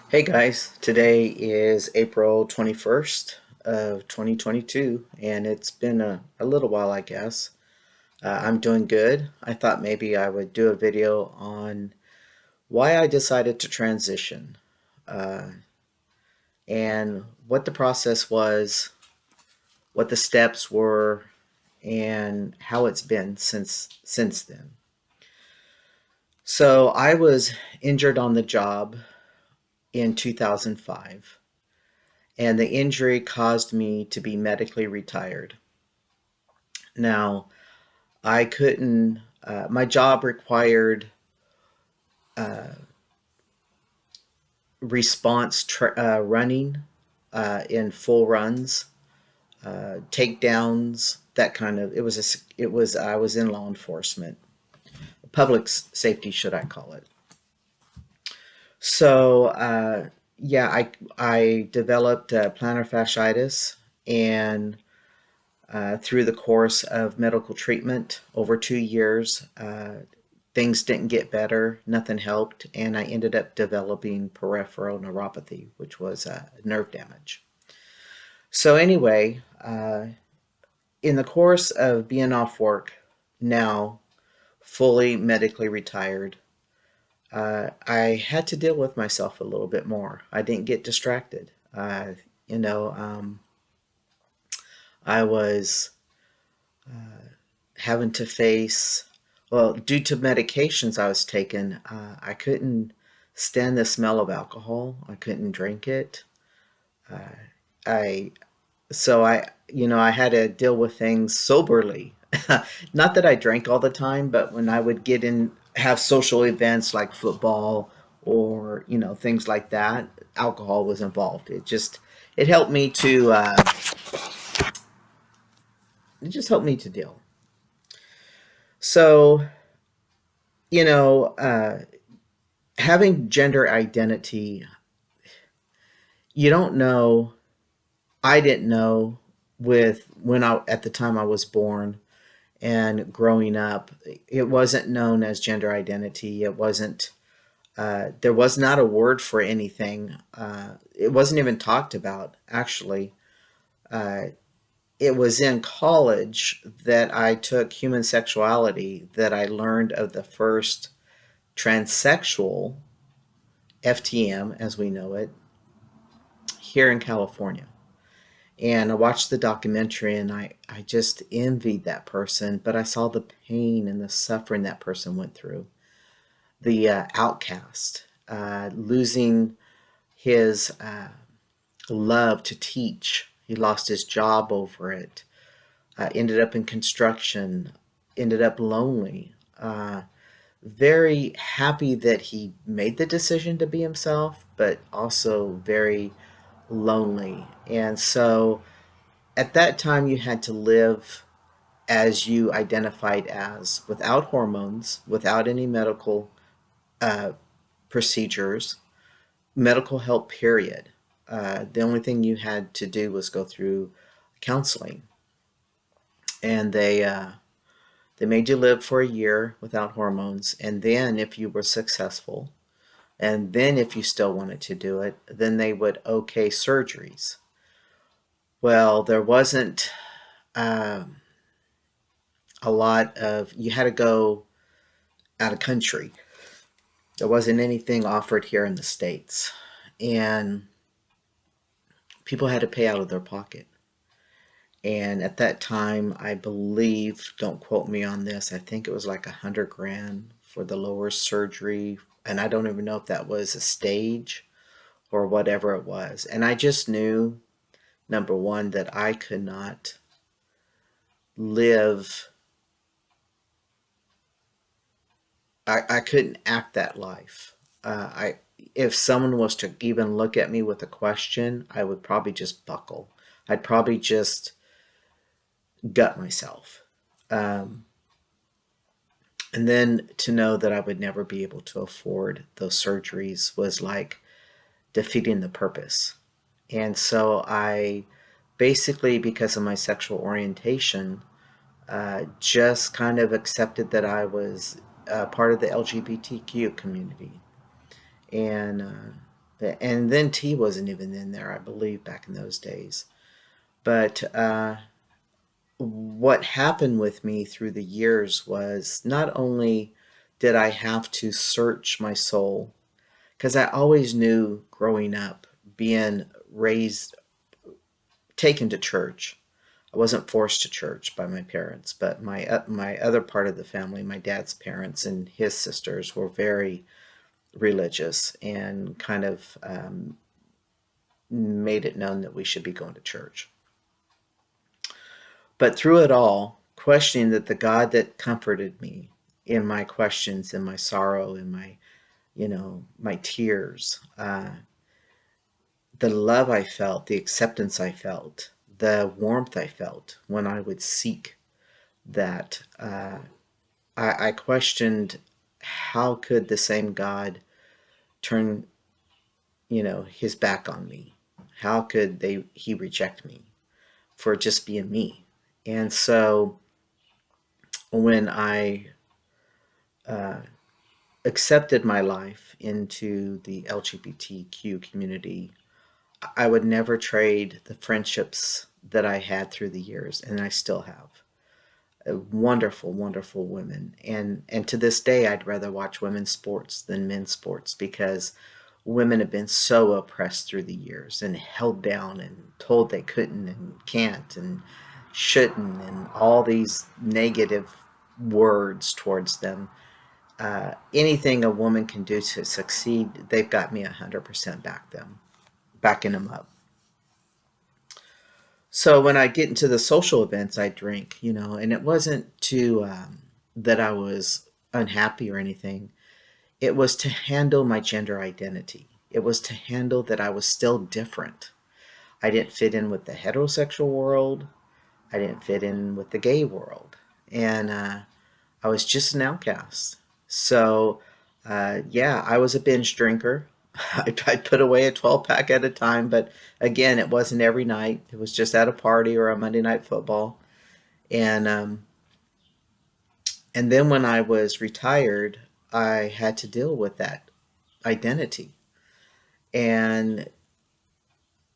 Hey guys, today is April 21st of 2022 and it's been a little while, I guess. I'm doing good. I thought maybe I would do a video on why I decided to transition uh, and what the process was, what the steps were, and how it's been since then. So I was injured on the job in 2005 and the injury caused me to be medically retired. Now, I couldn't, my job required uh, running in full runs, takedowns, that kind of, I was in law enforcement, public safety, should I call it. So, yeah, I developed plantar fasciitis and through the course of medical treatment over 2 years, things didn't get better, nothing helped, and I ended up developing peripheral neuropathy, which was nerve damage. So, anyway, in the course of being off work, now fully medically retired, I had to deal with myself a little bit more. I didn't get distracted. You know, I was having to face, well, due to medications I was taking, I couldn't stand the smell of alcohol. I couldn't drink it. Uh, I so I had to deal with things soberly. Not that I drank all the time, but when I would get in, have social events like football or things like that, alcohol was involved. It helped me to it just helped me to deal. So you know, having gender identity, you don't know. I didn't know with when I at the time I was born and growing up, it wasn't known as gender identity. It wasn't. There was not a word for anything. It wasn't even talked about. Actually, uh, it was in college that I took human sexuality that I learned of the first transsexual FTM as we know it here in California. And I watched the documentary and I just envied that person, but I saw the pain and the suffering that person went through. The outcast, losing his love to teach. He lost his job over it, ended up in construction, ended up lonely. Very happy that he made the decision to be himself, but also very lonely. And so at that time, you had to live as you identified as, without hormones, without any medical uh, procedures, medical help, period. The only thing you had to do was go through counseling. And they made you live for a year without hormones. And then, if you were successful, and then if you still wanted to do it, then they would okay surgeries. Well, there wasn't um, a lot of, you had to go out of country. There wasn't anything offered here in the States. And people had to pay out of their pocket. And at that time, I believe, don't quote me on this, I think it was like 100 grand for the lower surgery. And I don't even know if that was a stage or whatever it was. And I just knew, number one, that I could not live, I couldn't act that life. If someone was to even look at me with a question, I would probably just buckle. I'd probably just gut myself. Um, and then to know that I would never be able to afford those surgeries was like defeating the purpose. And so I basically, because of my sexual orientation, just kind of accepted that I was part of the LGBTQ community. And And then tea wasn't even in there, I believe, back in those days. But what happened with me through the years was not only did I have to search my soul, because I always knew growing up, being raised, taken to church. I wasn't forced to church by my parents, but my other part of the family, my dad's parents and his sisters, were very religious and kind of made it known that we should be going to church. But through it all, questioning that the God that comforted me in my questions, in my sorrow, in my my tears, the love I felt, the acceptance I felt, the warmth I felt when I would seek that. I questioned how could the same God turn, his back on me? How could he reject me for just being me? And so when I uh, accepted my life into the LGBTQ community, I would never trade the friendships that I had through the years, and I still have. Wonderful, wonderful women, and to this day, I'd rather watch women's sports than men's sports because women have been so oppressed through the years and held down and told they couldn't and can't and shouldn't and all these negative words towards them. Anything a woman can do to succeed, they've got me 100% backing them up. So when I get into the social events, I drink, and it wasn't to that I was unhappy or anything. It was to handle my gender identity. It was to handle that I was still different. I didn't fit in with the heterosexual world. I didn't fit in with the gay world, and I was just an outcast. So, yeah, I was a binge drinker. I'd put away a 12 pack at a time, but again, it wasn't every night. It was just at a party or a Monday night football. And and then when I was retired, I had to deal with that identity. And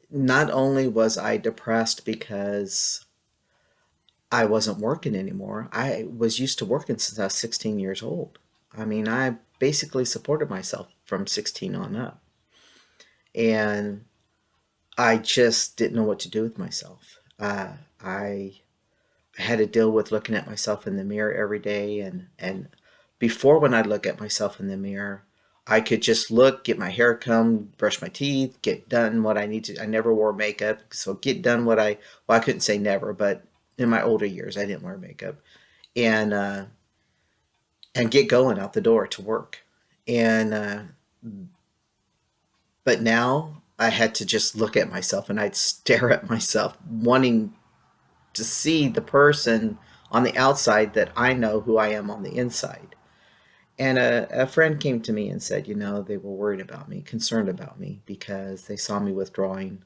not only was I depressed because I wasn't working anymore, I was used to working since I was 16 years old. I mean, I basically supported myself from 16 on up. And I just didn't know what to do with myself. I had to deal with looking at myself in the mirror every day, and before when I look at myself in the mirror, I could just look, get my hair combed, brush my teeth, get done what I need to. I never wore makeup, so get done what I couldn't say never, but in my older years, I didn't wear makeup, and get going out the door to work, and but now I had to just look at myself and I'd stare at myself, wanting to see the person on the outside that I know who I am on the inside. And a friend came to me and said, they were worried about me, concerned about me because they saw me withdrawing.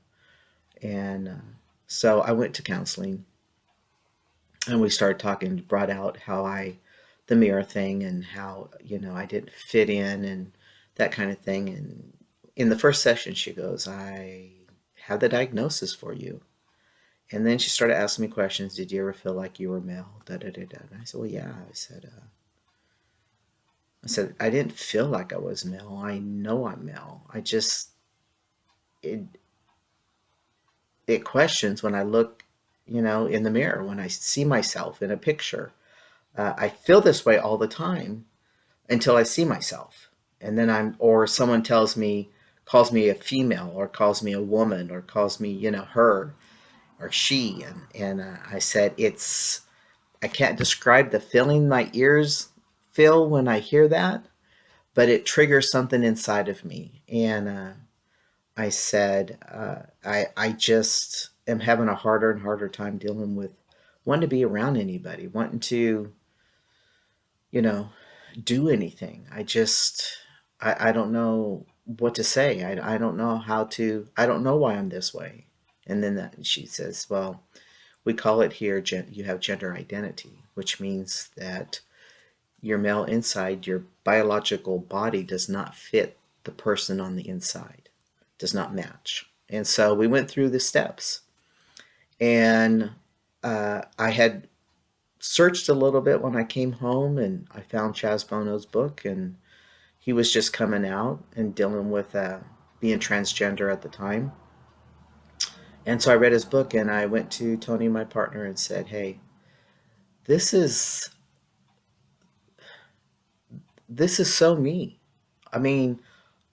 And so I went to counseling and we started talking, brought out the mirror thing and how, I didn't fit in and that kind of thing. And in the first session, she goes, I have the diagnosis for you. And then she started asking me questions. Did you ever feel like you were male? Da da da da. And I said, well, yeah. I said, I didn't feel like I was male. I know I'm male. It it questions when I look, in the mirror when I see myself in a picture. I feel this way all the time until I see myself, and then or someone calls me a female, or calls me a woman, or calls me, her or she, and I said I can't describe the feeling my ears feel when I hear that, but it triggers something inside of me, and I said I just am having a harder and harder time dealing with wanting to be around anybody, wanting to you know do anything. I don't know what to say. I don't know how to. I don't know why I'm this way. And then she says, well, we call it here, you have gender identity, which means that your male inside, your biological body does not fit the person on the inside. does not match. And so we went through the steps. And I had searched a little bit when I came home, and I found Chaz Bono's book, and he was just coming out and dealing with being transgender at the time. And so I read his book, and I went to Tony, my partner, and said, "Hey, this is this is so me. I mean,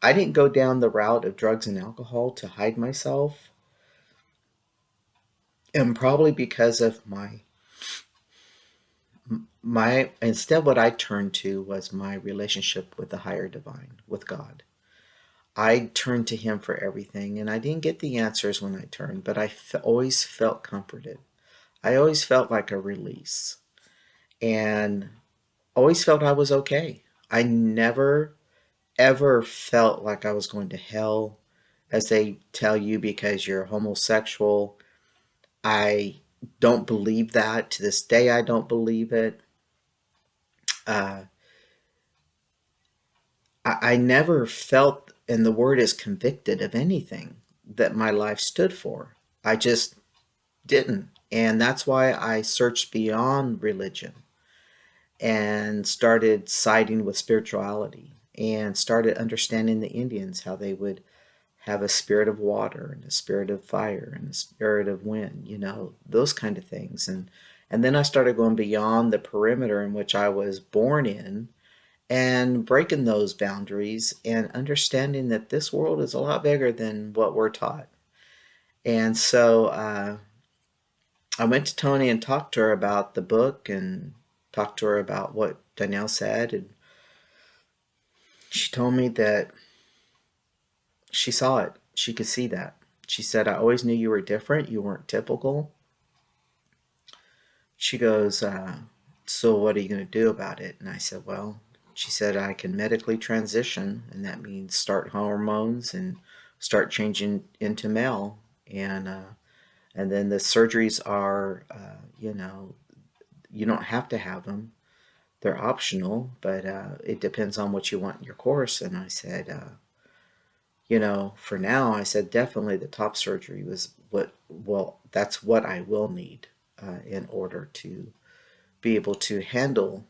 I didn't go down the route of drugs and alcohol to hide myself, and probably because of my instead what I turned to was my relationship with the higher divine, with God. I turned to him for everything, and I didn't get the answers when I turned, but always felt comforted. I always felt like a release, and always felt I was okay. I never ever felt like I was going to hell, as they tell you, because you're homosexual. I don't believe that. To this day, I don't believe it. Uh, I never felt, and the word is convicted, of anything that my life stood for. I just didn't. And that's why I searched beyond religion and started siding with spirituality and started understanding the Indians, how they would have a spirit of water and a spirit of fire and a spirit of wind, those kind of things. And then I started going beyond the perimeter in which I was born in, and breaking those boundaries and understanding that this world is a lot bigger than what we're taught. And so I went to Tony and talked to her about the book and talked to her about what Danielle said. And she told me that she saw it. She could see that. She said, "I always knew you were different. You weren't typical." She goes, "So what are you going to do about it?" And I said, "Well," she said, "I can medically transition, and that means start hormones and start changing into male. And then the surgeries are, you don't have to have them. They're optional, but it depends on what you want in your course." And I said, for now, I said, definitely the top surgery was that's what I will need in order to be able to handle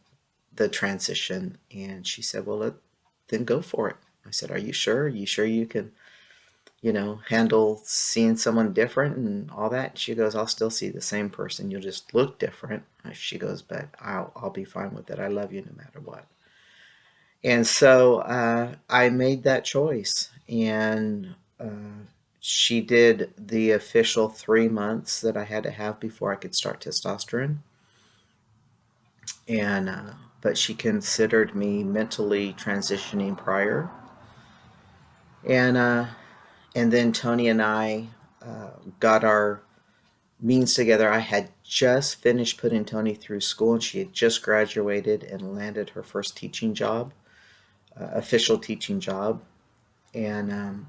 the transition. And she said, "Well, then go for it." I said, "Are you sure? Are you sure you can, handle seeing someone different and all that?" She goes, "I'll still see the same person. You'll just look different." She goes, "But I'll be fine with it. I love you no matter what." And so I made that choice, and she did the official 3 months that I had to have before I could start testosterone. And but she considered me mentally transitioning prior, and then Tony and I got our means together. I had just finished putting Tony through school, and she had just graduated and landed her first teaching job, official teaching job. And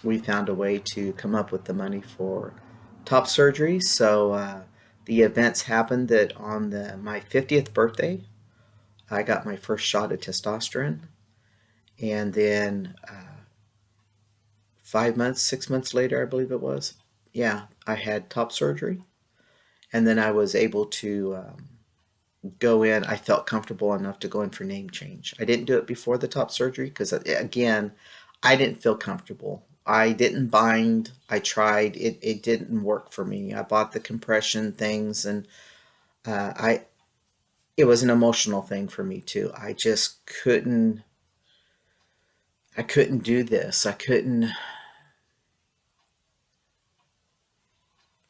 we found a way to come up with the money for top surgery. So the events happened that on my 50th birthday, I got my first shot of testosterone. And then 5 months, 6 months later, I believe it was, yeah, I had top surgery. And then I was able to go in. I felt comfortable enough to go in for name change. I didn't do it before the top surgery because, again, I didn't feel comfortable. I didn't bind. I tried. It didn't work for me. I bought the compression things, and I it was an emotional thing for me too. I just couldn't. I couldn't do this. I couldn't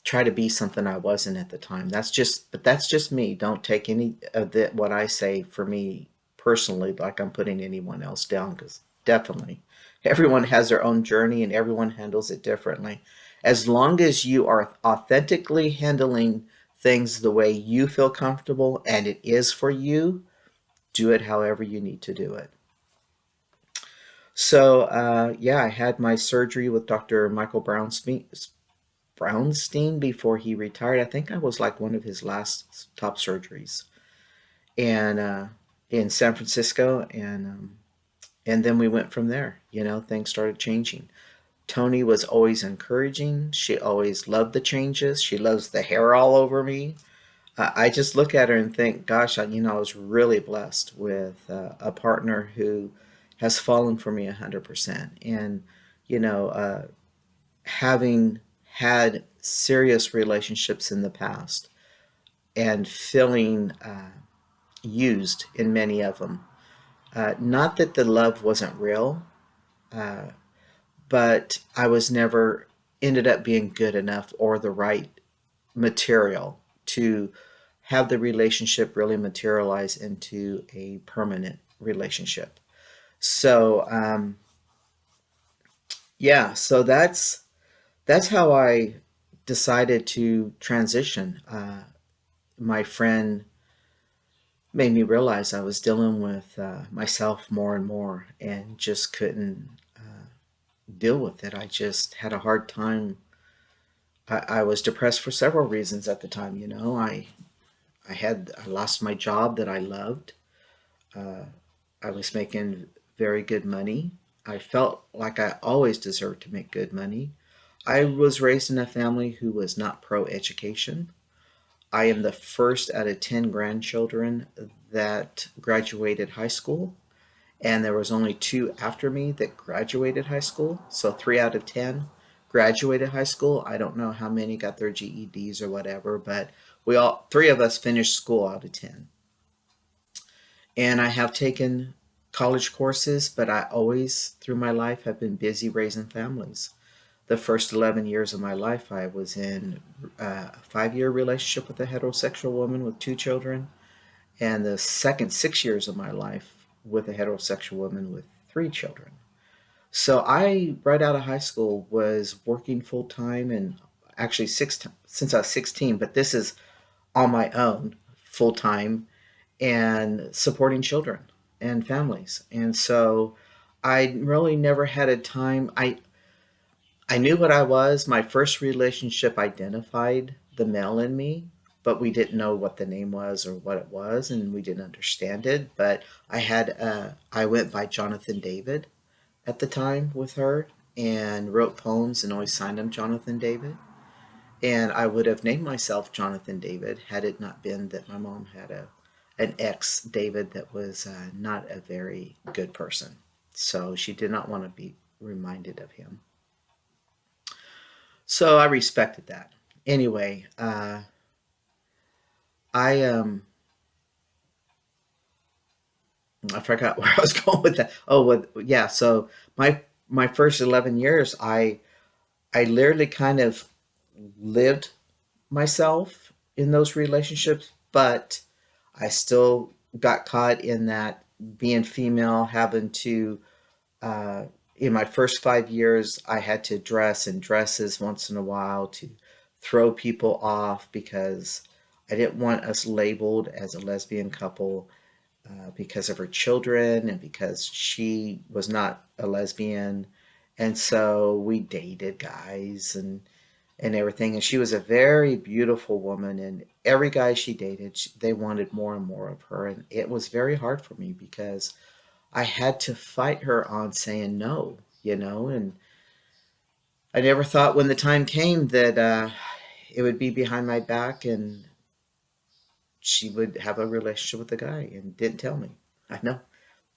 try to be something I wasn't at the time. But that's just me. Don't take any of what I say for me personally like I'm putting anyone else down, because definitely everyone has their own journey and everyone handles it differently. As long as you are authentically handling things the way you feel comfortable and it is for you, do it however you need to do it. So, yeah, I had my surgery with Dr. Michael Brownstein before he retired. I think I was like one of his last top surgeries, and in San Francisco. And And then we went from there. Things started changing. Tony was always encouraging. She always loved the changes. She loves the hair all over me. I just look at her and think, gosh, I was really blessed with a partner who has fallen for me 100%. And, you know, uh, having had serious relationships in the past and feeling used in many of them. Not that the love wasn't real, uh, but I was never ended up being good enough or the right material to have the relationship really materialize into a permanent relationship. So yeah, so that's how I decided to transition. My friend made me realize I was dealing with myself more and more, and just couldn't deal with it. I just had a hard time. I was depressed for several reasons at the time. I lost my job that I loved. Uh, I was making very good money. I felt like I always deserved to make good money. I was raised in a family who was not pro education. I am the first out of 10 grandchildren that graduated high school, and there was only two after me that graduated high school. So 3 out of 10 graduated high school. I don't know how many got their GEDs or whatever, but we all three of us finished school out of 10. And I have taken college courses, but I always through my life have been busy raising families. The first 11 years of my life, I was in a 5 year relationship with a heterosexual woman with two children, and the second 6 years of my life with a heterosexual woman with three children. So I, right out of high school, was working full time, and actually since I was 16, but this is on my own full time and supporting children and families. And so I really never had a time. I knew what I was. My first relationship identified the male in me, but we didn't know what the name was or what it was, and we didn't understand it. But I went by Jonathan David at the time with her, and wrote poems and always signed them Jonathan David. And I would have named myself Jonathan David had it not been that my mom had an ex David that was not a very good person. So she did not want to be reminded of him. So I respected that. Anyway, I I forgot where I was going with that. Oh, yeah. So my first 11 years, I literally kind of lived myself in those relationships, but I still got caught in that being female, having to uh, in my first 5 years, I had to dress in dresses once in a while to throw people off because I didn't want us labeled as a lesbian couple because of her children and because she was not a lesbian. And so we dated guys and everything. And she was a very beautiful woman, and every guy she dated, they wanted more and more of her. And it was very hard for me because I had to fight her on saying no. And I never thought when the time came that it would be behind my back and she would have a relationship with a guy and didn't tell me. I know,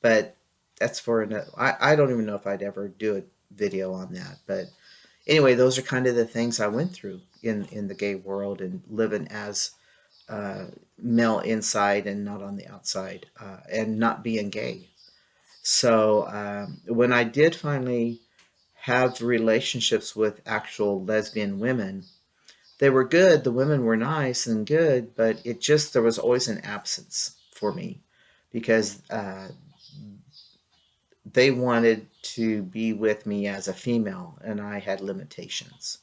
but that's for another. I don't even know if I'd ever do a video on that. But anyway, those are kind of the things I went through in the gay world and living as uh, male inside and not on the outside, and not being gay. So when I did finally have relationships with actual lesbian women, they were good. The women were nice and good, but there was always an absence for me because they wanted to be with me as a female and I had limitations.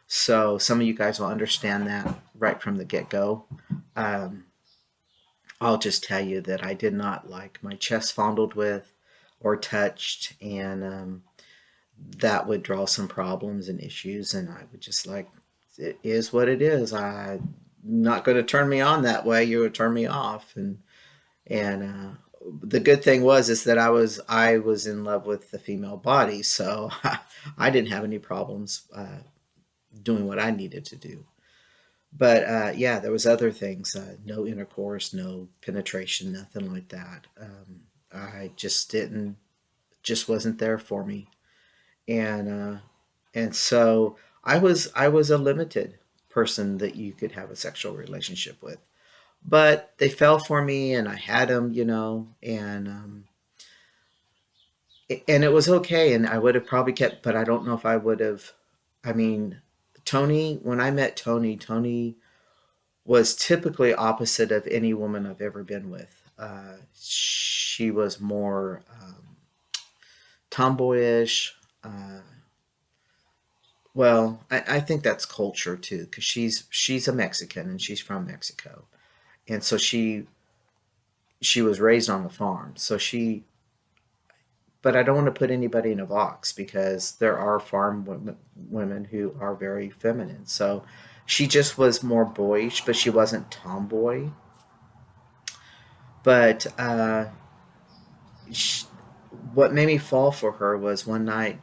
So some of you guys will understand that right from the get go. Um, I'll just tell you that I did not like my chest fondled with or touched, and that would draw some problems and issues. And I would just like, it is what it is. I'm not going to turn me on that way. You would turn me off, and the good thing was is that I was in love with the female body, so I didn't have any problems doing what I needed to do. But yeah, there was other things. No intercourse, no penetration, nothing like that. I just didn't, just wasn't there for me, and so I was a limited person that you could have a sexual relationship with. But they fell for me, and I had them, and it was okay. And I would have probably kept, but I don't know if I would have. I mean, Tony, when I met Tony, Tony was typically opposite of any woman I've ever been with. She was more tomboyish. Uh, well, I think that's culture too, because she's a Mexican and she's from Mexico, and so she was raised on the farm. So she, but I don't want to put anybody in a box because there are farm women who are very feminine. So she just was more boyish, but she wasn't tomboy. But sh what made me fall for her was one night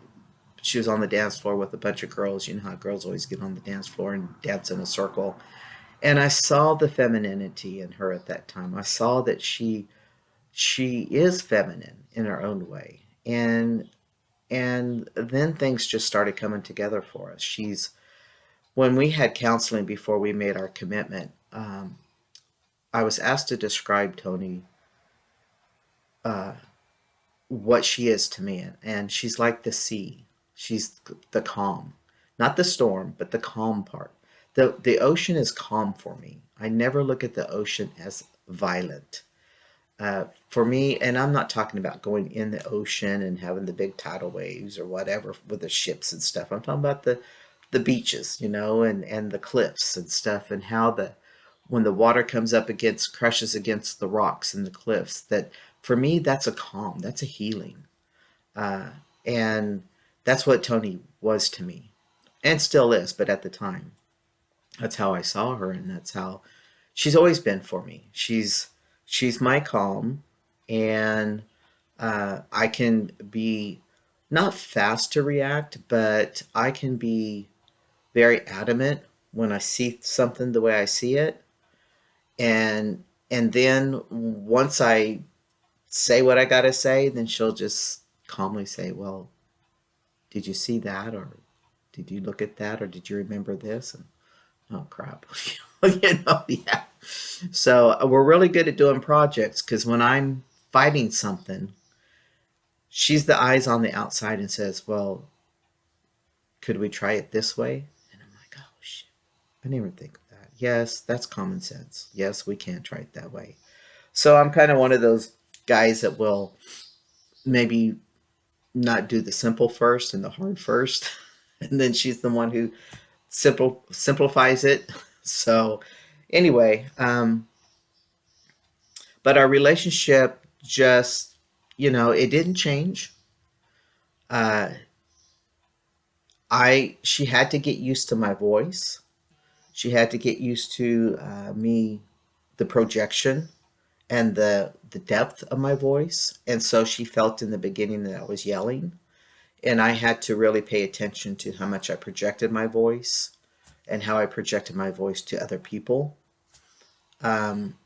she was on the dance floor with a bunch of girls. You know how girls always get on the dance floor and dance in a circle. And I saw the femininity in her at that time. I saw that she is feminine in her own way. And then things just started coming together for us. She's When we had counseling before we made our commitment, I was asked to describe Tony, uh, what she is to me, and she's like the sea. She's the calm, not the storm, but the calm part. The ocean is calm for me. I never look at the ocean as violent. For me, and I'm not talking about going in the ocean and having the big tidal waves or whatever with the ships and stuff. I'm talking about the beaches, and the cliffs and stuff, and how the when the water comes up against crushes against the rocks and the cliffs. That for me, that's a calm, that's a healing, uh, and that's what Tony was to me, and still is. But at the time, that's how I saw her, and that's how she's always been for me. She's my calm, and I can be not fast to react, but I can be very adamant when I see something the way I see it, and then once I say what I gotta say, then she'll just calmly say, "Well, did you see that, or did you look at that, or did you remember this?" And oh crap, yeah. So we're really good at doing projects because when I'm fighting something, she's the eyes on the outside and says, "Well, could we try it this way?" And I'm like, "Oh shit, I didn't even think of that. Yes, that's common sense. Yes, we can try it that way." So I'm kind of one of those guys that will maybe not do the simple first and the hard first, and then she's the one who simplifies it. So anyway, but our relationship just, it didn't change. Uh, I She had to get used to my voice. She had to get used to me, the projection and the depth of my voice, and so she felt in the beginning that I was yelling, and I had to really pay attention to how much I projected my voice and how I projected my voice to other people. Um,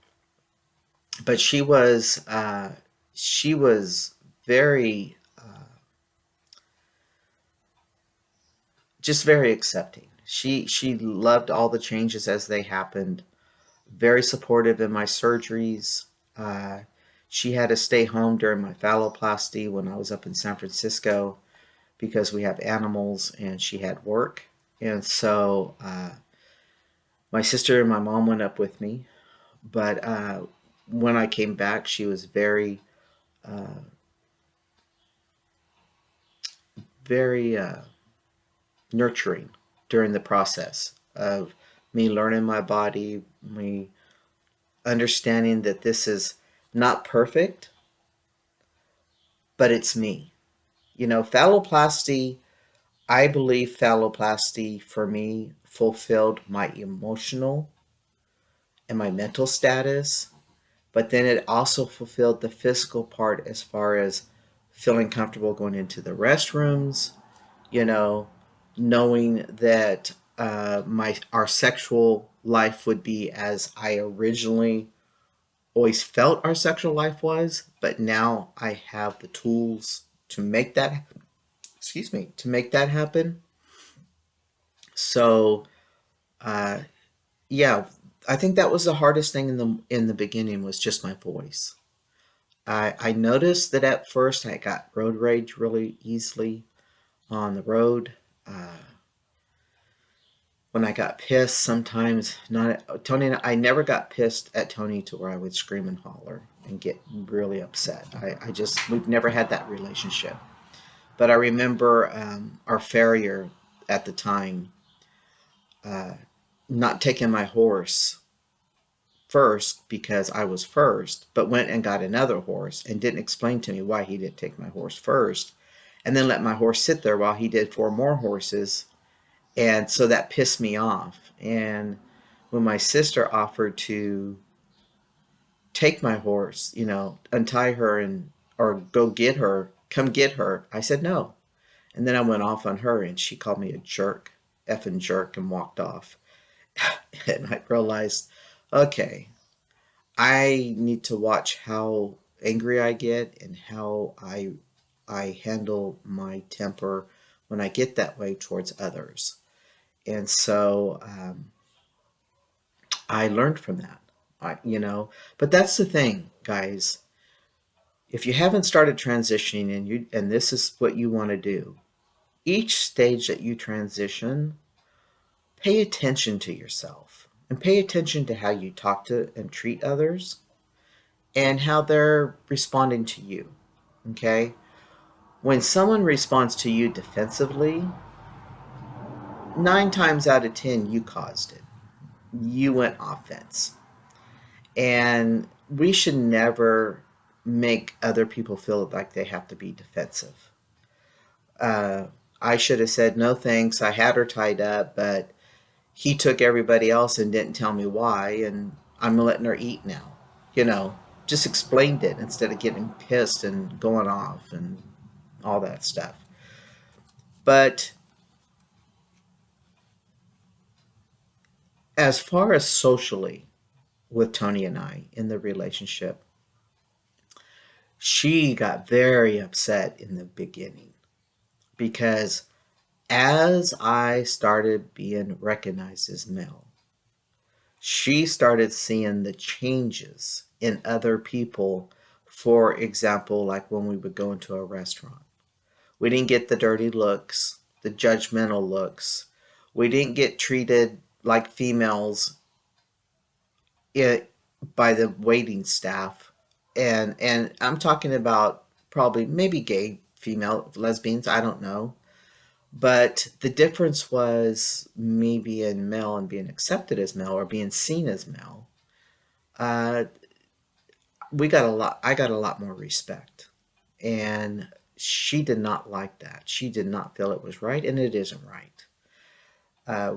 but she was very just very accepting. She loved all the changes as they happened. Very supportive in my surgeries. Uh, she had to stay home during my phalloplasty when I was up in San Francisco because we have animals and she had work. And so my sister and my mom went up with me. But when I came back, she was very, uh, very nurturing during the process of me learning my body, me understanding that this is not perfect, but it's me. Phalloplasty, I believe phalloplasty for me fulfilled my emotional and my mental status, but then it also fulfilled the physical part as far as feeling comfortable going into the restrooms, you know, knowing that my our sexual life would be as I originally always felt our sexual life was, but now I have the tools to make that, excuse me, to make that happen. So, uh, yeah, I think that was the hardest thing in the beginning was just my voice. I noticed that at first I got road rage really easily on the road. Uh, when I got pissed, sometimes not Tony. I never got pissed at Tony to where I would scream and holler and get really upset. I just we've never had that relationship. But I remember our farrier at the time uh, not taking my horse first because I was first, but went and got another horse and didn't explain to me why he didn't take my horse first, and then let my horse sit there while he did four more horses. And so that pissed me off. And when my sister offered to take my horse, untie her and or go get her, come get her, I said no. And then I went off on her and she called me a jerk, effing jerk, and walked off. And I realized, okay, I need to watch how angry I get and how I handle my temper when I get that way towards others. And so I learned from that. But that's the thing, guys. If you haven't started transitioning and this is what you want to do, each stage that you transition, pay attention to yourself and pay attention to how you talk to and treat others and how they're responding to you. Okay? When someone responds to you defensively, 9 times out of 10, you caused it. You went offense. And we should never make other people feel like they have to be defensive. Uh, I should have said, no thanks. I had her tied up, but he took everybody else and didn't tell me why, and I'm letting her eat now. You know, just explained it instead of getting pissed and going off and all that stuff. But as far as socially with Tony and I in the relationship, she got very upset in the beginning because as I started being recognized as male, she started seeing the changes in other people. For example, like when we would go into a restaurant, we didn't get the dirty looks, the judgmental looks. We didn't get treated like females it, by the waiting staff. And I'm talking about probably maybe gay female lesbians, I don't know. But the difference was me being male and being accepted as male or being seen as male. Uh, I got a lot more respect. And she did not like that. She did not feel it was right, and it isn't right.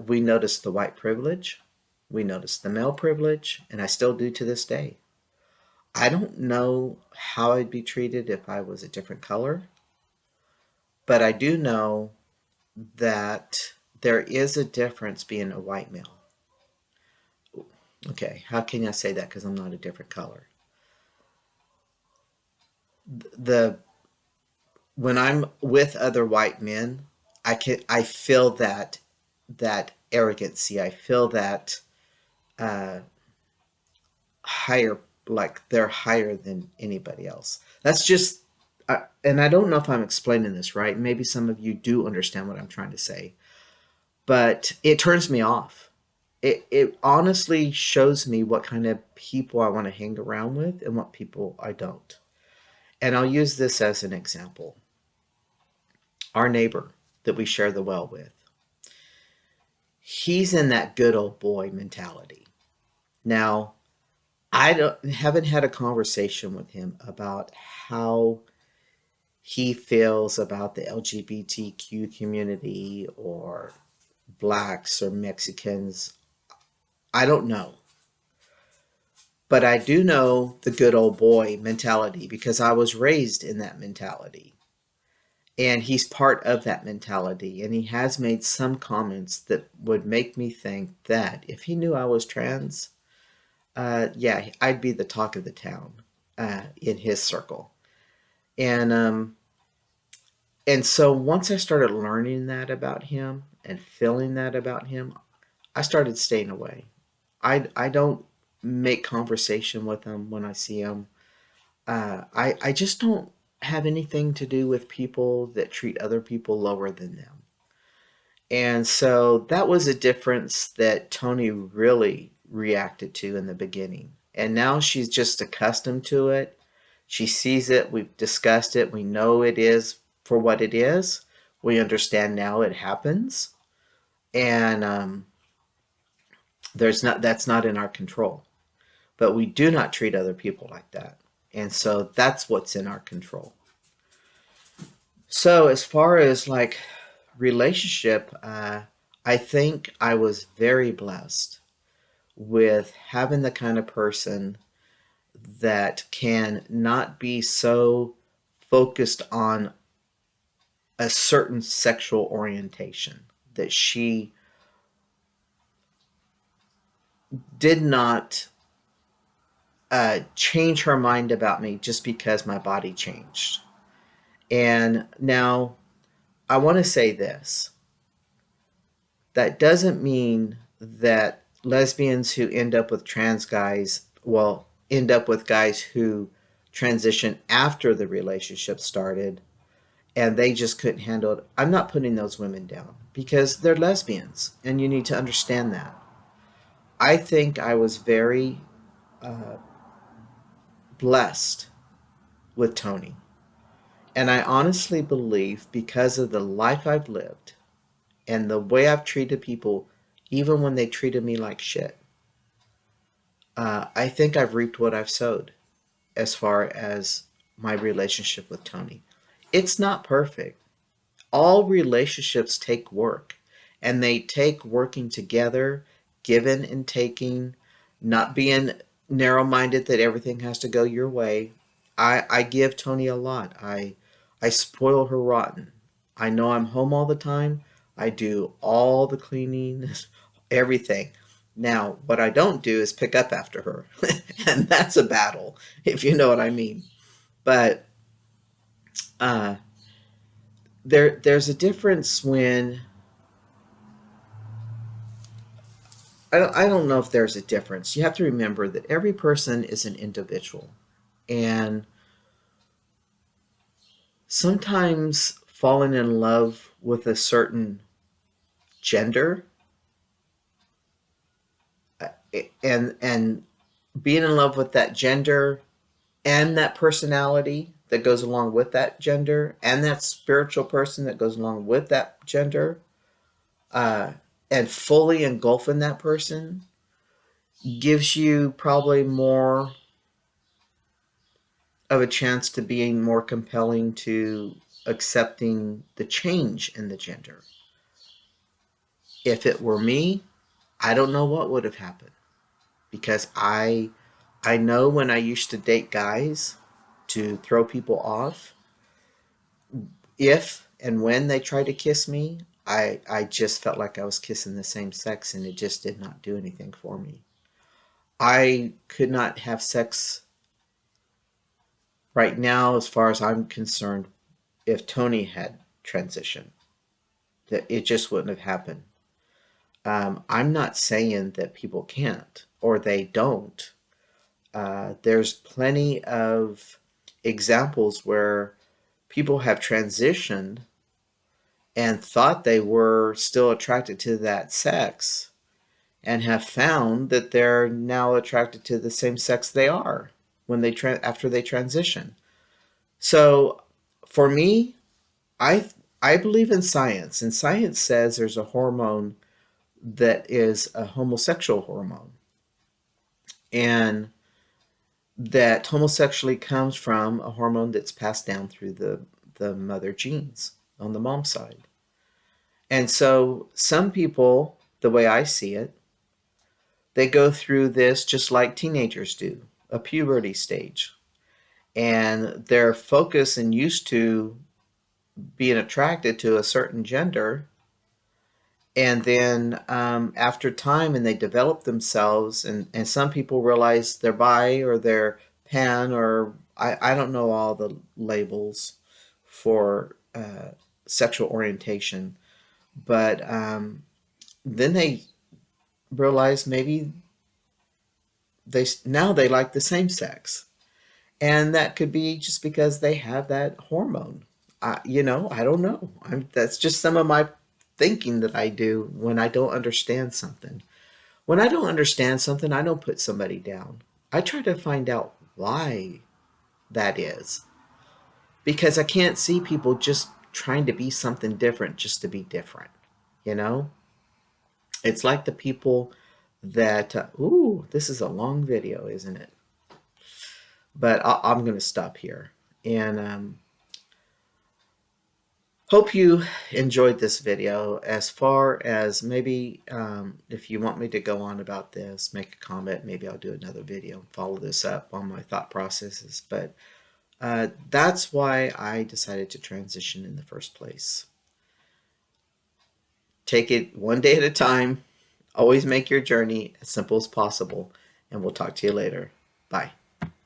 We noticed the white privilege, we noticed the male privilege, and I still do to this day. I don't know how I'd be treated if I was a different color, but I do know that there is a difference being a white male. Okay, how can I say that because I'm not a different color? The When I'm with other white men, I feel that arrogancy. I feel that uh, higher, like they're higher than anybody else. That's just, and I don't know if I'm explaining this right. Maybe some of you do understand what I'm trying to say, but it turns me off. It honestly shows me what kind of people I want to hang around with and what people I don't. And I'll use this as an example. Our neighbor that we share the well with, he's in that good old boy mentality. Now, haven't had a conversation with him about how he feels about the LGBTQ community or blacks or Mexicans. I don't know. But I do know the good old boy mentality because I was raised in that mentality. And he's part of that mentality. And he has made some comments that would make me think that if he knew I was trans, yeah, I'd be the talk of the town in his circle. And so once I started learning that about him and feeling that about him, I started staying away. I don't make conversation with him when I see him. I just don't have anything to do with people that treat other people lower than them. And so that was a difference that Tony really reacted to in the beginning. And now she's just accustomed to it. She sees it. We've discussed it. We know it is for what it is. We understand now it happens. And that's not in our control. But we do not treat other people like that. And so that's what's in our control. So as far as like relationship, I think I was very blessed with having the kind of person that can not be so focused on a certain sexual orientation, that she did not change her mind about me just because my body changed. And now I want to say this: that doesn't mean that lesbians who end up with trans guys will end up with guys who transition after the relationship started and they just couldn't handle it. I'm not putting those women down because they're lesbians and you need to understand that. I think I was very uh, blessed with Tony. And I honestly believe because of the life I've lived and the way I've treated people, even when they treated me like shit, I think I've reaped what I've sowed as far as my relationship with Tony. It's not perfect. All relationships take work, and they take working together, giving and taking, not being narrow minded that everything has to go your way. I give Tony a lot. I spoil her rotten. I know I'm home all the time. I do all the cleaning, everything. Now, what I don't do is pick up after her. And that's a battle, if you know what I mean. But uh, there's a difference when I don't know if there's a difference. You have to remember that every person is an individual. And sometimes falling in love with a certain gender uh, and being in love with that gender and that personality that goes along with that gender and that spiritual person that goes along with that gender, uh, and fully engulfing that person gives you probably more of a chance to being more compelling to accepting the change in the gender. If it were me, I don't know what would have happened because I know when I used to date guys to throw people off, if and when they tried to kiss me, I just felt like I was kissing the same sex and it just did not do anything for me. I could not have sex right now, as far as I'm concerned, if Tony had transitioned. That it just wouldn't have happened. I'm not saying that people can't or they don't. There's plenty of examples where people have transitioned and thought they were still attracted to that sex and have found that they're now attracted to the same sex they are when after they transition. So for me, I I believe in science, and science says there's a hormone that is a homosexual hormone, and that homosexuality comes from a hormone that's passed down through the mother genes on the mom side. And so some people, the way I see it, they go through this just like teenagers do, a puberty stage. And they're focused and used to being attracted to a certain gender. And then after time, and they develop themselves, and some people realize they're bi or they're pan, or I don't know all the labels for sexual orientation. But then they realize maybe they like the same sex, and that could be just because they have that hormone. I don't know. That's just some of my thinking that I do when I don't understand something. When I don't understand something, I don't put somebody down. I try to find out why that is, because I can't see people just trying to be something different just to be different. You know, it's like the people that ooh, this is a long video, isn't it? But I'm going to stop here. And hope you enjoyed this video. As far as maybe if you want me to go on about this, make a comment. Maybe I'll do another video and follow this up on my thought processes. But that's why I decided to transition in the first place. Take it one day at a time. Always make your journey as simple as possible. And we'll talk to you later. Bye.